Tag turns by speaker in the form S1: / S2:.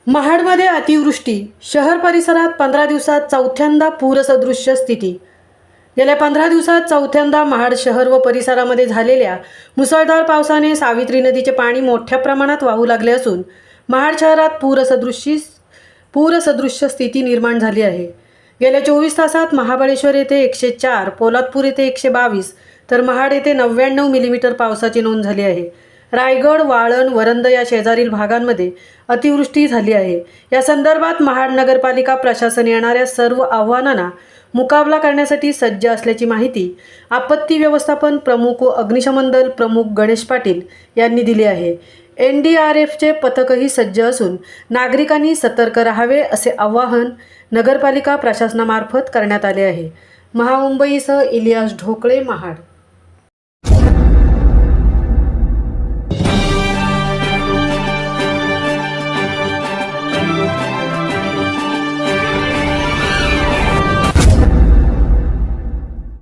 S1: महाडमध्ये अतिवृष्टी, शहर परिसरात 15 दिवसात चौथ्यांदा पूरसदृश्य स्थिती। गेल्या 15 दिवसात चौथ्यांदा महाड शहर व परिसरामध्ये झालेल्या मुसळधार पावसाने सावित्री नदीचे पाणी मोठ्या प्रमाणात वाहू लागले असून महाड शहरात पूरसदृश्य स्थिती निर्माण झाली आहे। गेल्या 24 तासात महाबळेश्वर येथे 104, पोलादपूर येथे 122 तर महाड येथे 99 मिलीमीटर पावसाची नोंद झाली आहे। रायगड, वाळण, वरंद या शेजारील भागांमध्ये अतिवृष्टी झाली आहे। या संदर्भात महाड नगरपालिका प्रशासन येणाऱ्या सर्व आव्हानांना मुकाबला करण्यासाठी सज्ज असल्याची माहिती आपत्ती व्यवस्थापन प्रमुख व अग्निशमन दल प्रमुख गणेश पाटील यांनी दिली आहे। NDRFचे पथकही सज्ज असून नागरिकांनी सतर्क राहावे असे आवाहन नगरपालिका प्रशासनामार्फत करण्यात आले आहे। महामुंबईसह इलियास ढोकळे, महाड।